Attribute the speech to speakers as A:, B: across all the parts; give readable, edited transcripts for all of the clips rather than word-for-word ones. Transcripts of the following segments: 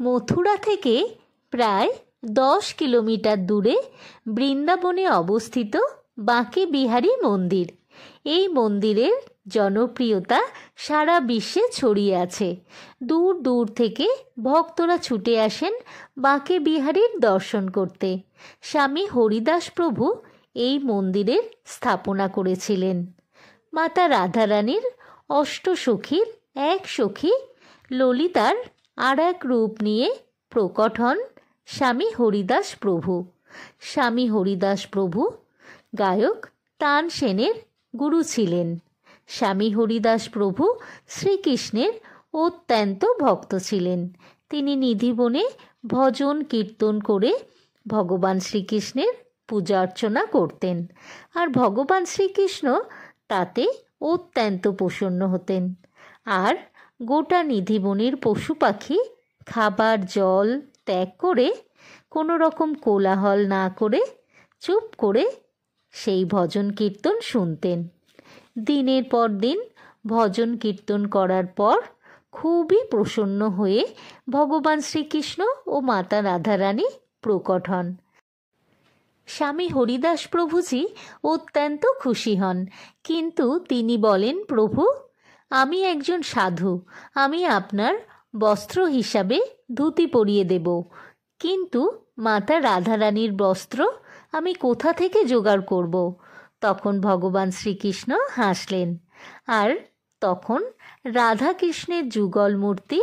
A: মথুরা থেকে প্রায় 10 কিলোমিটার দূরে বৃন্দাবনে অবস্থিত বাঁকে বিহারী মন্দির। এই মন্দিরের জনপ্রিয়তা সারা বিশ্বে ছড়িয়ে আছে। দূর দূর থেকে ভক্তরা ছুটে আসেন বাঁকে বিহারীর দর্শন করতে। স্বামী হরিদাস প্রভু এই মন্দিরের স্থাপনা করেছিলেন। মাতা রাধারানীর অষ্টসখীর এক সখী ললিতার আর এক রূপ নিয়ে প্রকট হন স্বামী হরিদাস প্রভু। স্বামী হরিদাস প্রভু গায়ক তানসেনের গুরু ছিলেন। স্বামী হরিদাস প্রভু শ্রীকৃষ্ণের অত্যন্ত ভক্ত ছিলেন। তিনি নিধিবনে ভজন কীর্তন করে ভগবান শ্রীকৃষ্ণের পূজা অর্চনা করতেন, আর ভগবান শ্রীকৃষ্ণ তাতে অত্যন্ত প্রসন্ন হতেন। আর গোটা নিধিবনের পশু পাখি খাবার জল ত্যাগ করে কোনো রকম কোলাহল না করে চুপ করে সেই ভজন কীর্তন শুনতেন। দিনের পর দিন ভজন কীর্তন করার পর খুবই প্রসন্ন হয়ে ভগবান শ্রীকৃষ্ণ ও মাতা রাধারানী প্রকট হন। স্বামী হরিদাস প্রভুজি অত্যন্ত খুশি হন, কিন্তু তিনি বলেন, প্রভু, আমি একজন সাধু, আমি আপনার বস্ত্র হিসাবে ধুতি পরিয়ে দেব, কিন্তু মাতা রাধারানীর বস্ত্র আমি কোথা থেকে জোগাড় করব? তখন ভগবান শ্রীকৃষ্ণ হাসলেন, আর তখন রাধাকৃষ্ণের যুগল মূর্তি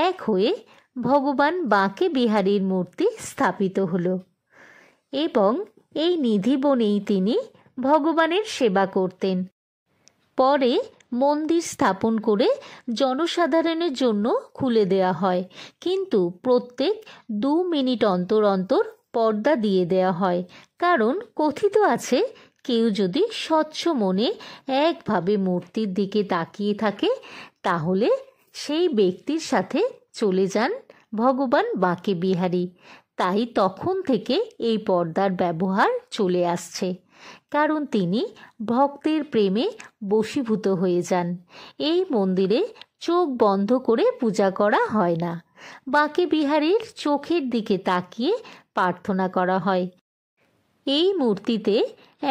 A: এক হয়ে ভগবান বাঁকে বিহারীর মূর্তি স্থাপিত হলো এবং এই নিধিবনেই তিনি ভগবানের সেবা করতেন। পরে মন্দির স্থাপন করে জনসাধারণের জন্য খুলে দেওয়া হয়, কিন্তু প্রত্যেক 2 মিনিট অন্তর অন্তর পর্দা দিয়ে দেওয়া হয়, কারণ কথিত আছে কেউ যদি স্বচ্ছ মনে একভাবে মূর্তির দিকে তাকিয়ে থাকে তাহলে সেই ব্যক্তির সাথে চলে যান ভগবান বাঁকে বিহারী। তাই তখন থেকে এই পর্দার ব্যবহার চলে আসছে, কারণ তিনি ভক্তের প্রেমে বশীভূত হয়ে যান। এই মন্দিরে চোখ বন্ধ করে পূজা করা হয় না, বাঁকে বিহারীর চোখের দিকে তাকিয়ে প্রার্থনা করা হয়। এই মূর্তিতে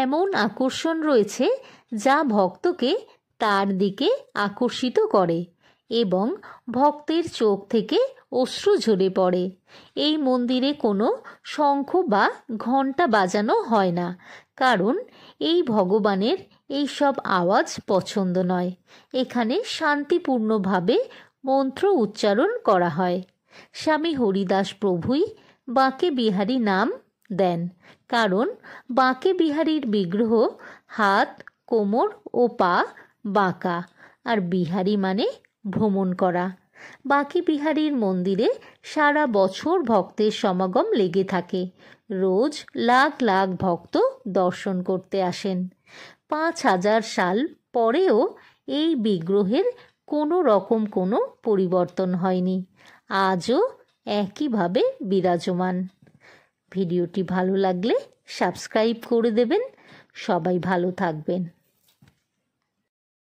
A: এমন আকর্ষণ রয়েছে যা ভক্তকে তার দিকে আকর্ষিত করে এবং ভক্তের চোখ থেকে অশ্রু ঝরে পড়ে। এই মন্দিরে কোনো শঙ্খ বা ঘণ্টা বাজানো হয় না, কারণ এই ভগবানের এই সব আওয়াজ পছন্দ নয়। এখানে শান্তিপূর্ণভাবে মন্ত্র উচ্চারণ করা হয়। স্বামী হরিদাস প্রভুই বাঁকে বিহারী নাম দেন, কারণ বাঁকে বিহারীর বিগ্রহ হাত, কোমর ও পা বাঁকা, আর বিহারী মানে ভ্রমণ করা। বাঁকে বিহারীর মন্দিরে সারা বছর ভক্তের সমাগম লেগে থাকে। রোজ লাখ লাখ ভক্ত দর্শন করতে আসেন। 5000 সাল পরেও এই বিগ্রহের কোনো রকম কোনো পরিবর্তন হয়নি, আজও একইভাবে বিরাজমান। ভিডিওটি ভালো লাগলে সাবস্ক্রাইব করে দেবেন। সবাই ভালো থাকবেন।